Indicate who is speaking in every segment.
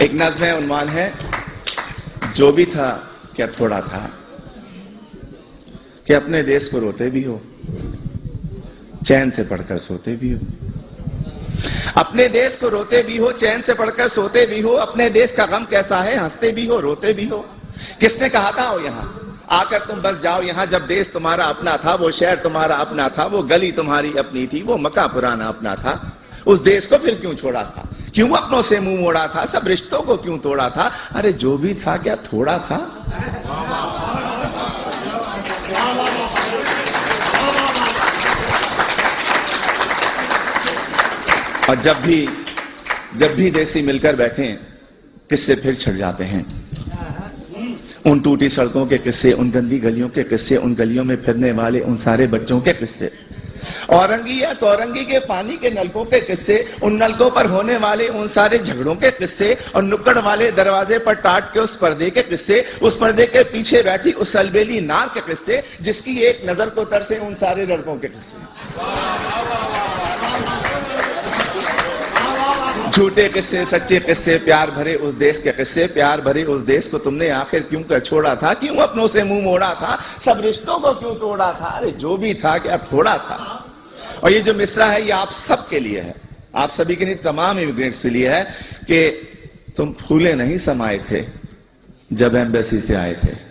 Speaker 1: एक नज़्म है, उन्वान है जो भी था क्या थोड़ा था, कि अपने देश को रोते भी हो, चैन से पढ़कर सोते भी हो। अपने देश को रोते भी हो, चैन से पढ़कर सोते भी हो। अपने देश का गम कैसा है, हंसते भी हो, रोते भी हो। किसने कहा था आओ यहाँ आकर तुम बस जाओ यहाँ, जब देश तुम्हारा अपना था, वो शहर तुम्हारा अपना था, वो गली तुम्हारी अपनी थी, वो मक्का पुराना अपना था। उस देश को फिर क्यों छोड़ा था, क्यों अपनों से मुंह मोड़ा था, सब रिश्तों को क्यों तोड़ा था। अरे जो भी था क्या थोड़ा था। और जब भी देसी मिलकर बैठे किस्से फिर छिड़ जाते हैं। उन टूटी सड़कों के किस्से, उन गंदी गलियों के किस्से, उन गलियों में फिरने वाले उन सारे बच्चों के किस्से, औरंगी या तौरंगी के पानी के नलकों के किस्से, उन नलकों पर होने वाले उन सारे झगड़ों के किस्से, और नुक्कड़ वाले दरवाजे पर टाट के उस पर्दे के किस्से, उस पर्दे के पीछे बैठी उस अलबेली नार के किस्से, जिसकी एक नजर को तरसे उन सारे लड़कों के किस्से। झूठे किस्से, सच्चे किस्से, प्यार भरे उस देश के किस्से, प्यार भरे उस देश को तुमने आखिर क्यों कर छोड़ा था, क्यों अपनों से मुंह मोड़ा था, सब रिश्तों को क्यों तोड़ा था। अरे जो भी था क्या थोड़ा था। और ये जो मिसरा है ये आप सबके लिए है, आप सभी के लिए, तमाम इमिग्रेंट्स के लिए है कि तुम फूले नहीं समाये थे जब एम्बेसी से आए थे।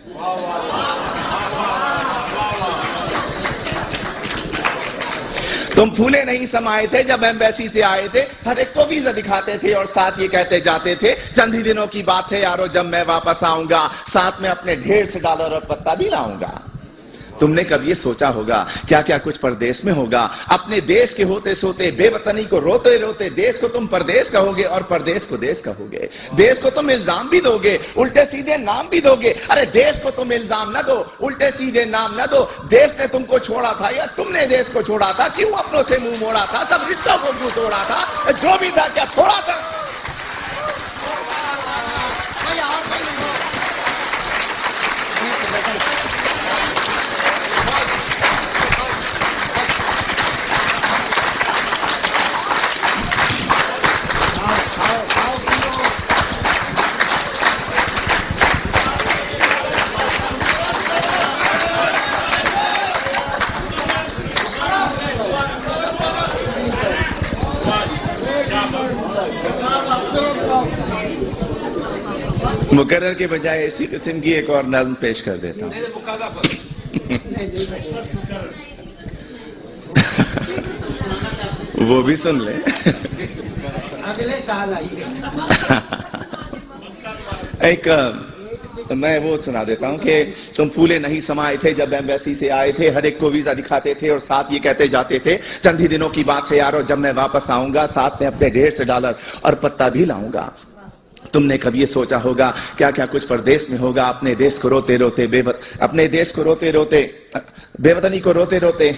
Speaker 1: तुम फूले नहीं समाये थे जब एम्बेसी से आए थे, हर एक को वीजा दिखाते थे और साथ ये कहते जाते थे चंद ही दिनों की बात है यारो जब मैं वापस आऊंगा, साथ में अपने ढेर से डॉलर और पत्ता भी लाऊंगा। तुमने कभी ये सोचा होगा क्या क्या कुछ परदेश में होगा। अपने देश के होते सोते, बेवतनी को रोते रोते देश को तुम परदेश कहोगे और परदेश को देश कहोगे। देश को तुम इल्जाम भी दोगे, उल्टे सीधे नाम भी दोगे। अरे देश को तुम इल्जाम न दो, उल्टे सीधे नाम न दो। देश ने तुमको छोड़ा था या तुमने देश को छोड़ा था, क्यों अपनों से मुंह मोड़ा था, सब रिश्तों को क्यों तोड़ा था। जो भी था क्या थोड़ा था। मुकर्रर के बजाय इसी किस्म की एक और नज़्म पेश कर देता हूं। वो भी सुन ले।
Speaker 2: अगले साल आइए।
Speaker 1: एक मैं वो सुना देता हूं कि तुम फूले नहीं समाये थे जब एम्बेसी से आए थे, हर एक को वीजा दिखाते थे और साथ ये कहते जाते थे चंद ही दिनों की बात है यारो जब मैं वापस आऊंगा, साथ में अपने ढेर से डॉलर और पत्ता भी लाऊंगा। तुमने कभी ये सोचा होगा क्या क्या कुछ परदेश में होगा। अपने देश को रोते रोते अपने देश को रोते रोते, बेवतनी को रोते रोते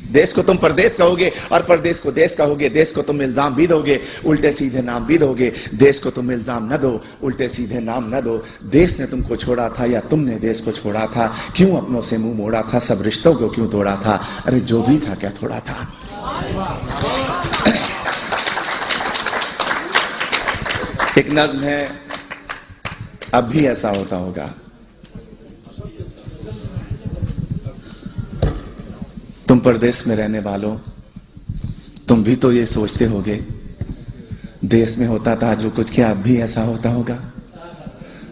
Speaker 1: देश को तुम परदेश कहोगे और परदेश को देश कहोगे। देश को तुम इल्जाम भी दोगे, उल्टे सीधे नाम भी दोगे। देश को तुम इल्जाम न दो, उल्टे सीधे नाम न दो। देश ने तुमको छोड़ा था या तुमने देश को छोड़ा था, क्यों अपनों से मुंह मोड़ा था, सब रिश्तों को क्यों तोड़ा था। अरे जो भी था क्या थोड़ा था। एक नज़्म है, अब भी ऐसा होता होगा। तुम परदेश में रहने वालों, तुम भी तो ये सोचते होगे देश में होता था जो कुछ, क्या अब भी ऐसा होता होगा।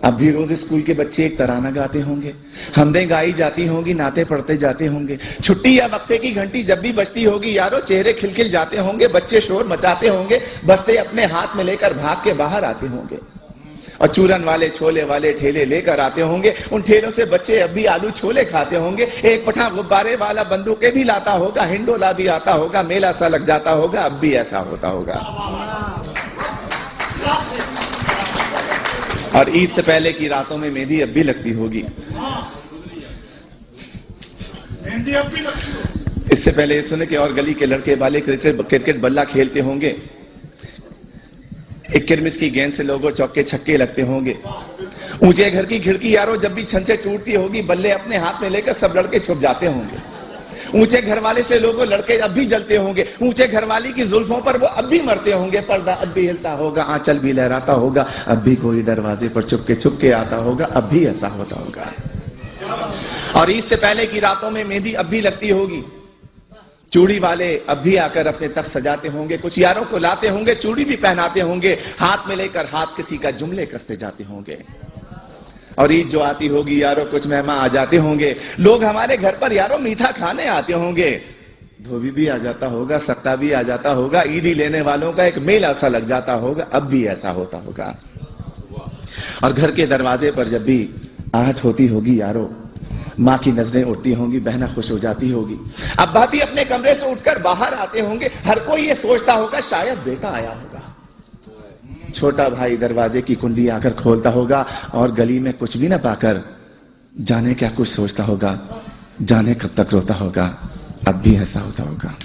Speaker 1: अब भी रोज स्कूल के बच्चे एक तराना गाते होंगे, हमदें गाई जाती होंगी, नाते पढ़ते जाते होंगे। छुट्टी या वक्फे की घंटी जब भी बजती होगी यारो चेहरे खिलखिल जाते होंगे, बच्चे शोर मचाते होंगे, बस्ते अपने हाथ में लेकर भाग के बाहर आते होंगे और चूरन वाले छोले वाले ठेले लेकर आते होंगे। उन ठेलों से बच्चे अब भी आलू छोले खाते होंगे। एक पठा गुब्बारे वाला बंदूकें भी लाता होगा, हिंडोला भी आता होगा, मेला सा लग जाता होगा। अब भी ऐसा होता होगा। और ईद से पहले की रातों में मेहंदी अब भी लगती होगी। इससे पहले सुने कि और गली के लड़के वाले क्रिकेट बल्ला खेलते होंगे। एक किरमिस की गेंद से लोगों चौके छक्के लगते होंगे। ऊंचे घर की खिड़की यारो जब भी छन से टूटती होगी, बल्ले अपने हाथ में लेकर सब लड़के छुप जाते होंगे। ऊंचे घर वाले से लोगों लड़के अब भी जलते होंगे, ऊंचे घर वाली की जुल्फों पर वो अब भी मरते होंगे, पर्दा अब भी हिलता होगा, आंचल भी लहराता होगा, अब भी कोई दरवाजे पर चुपके आता होगा, अब भी ऐसा होता होगा। और ईद से पहले की रातों में मेहंदी अब भी लगती होगी, चूड़ी वाले अब भी आकर अपने तख्त सजाते होंगे, कुछ यारों को लाते होंगे, चूड़ी भी पहनाते होंगे, हाथ में लेकर हाथ किसी का जुमले कसते जाते होंगे। और ईद जो आती होगी यारों कुछ मेहमान आ जाते होंगे, लोग हमारे घर पर यारों मीठा खाने आते होंगे, धोबी भी आ जाता होगा, सत्ता भी आ जाता होगा, ईदी लेने वालों का एक मेला सा लग जाता होगा, अब भी ऐसा होता होगा। और घर के दरवाजे पर जब भी आहट होती होगी यारों, माँ की नजरें उठती होंगी, बहना खुश हो जाती होगी, अब्बा भी अपने कमरे से उठकर बाहर आते होंगे, हर कोई ये सोचता होगा शायद बेटा आया होगा। छोटा भाई दरवाजे की कुंडी आकर खोलता होगा और गली में कुछ भी ना पाकर जाने क्या कुछ सोचता होगा, जाने कब तक रोता होगा, अब भी ऐसा होता होगा।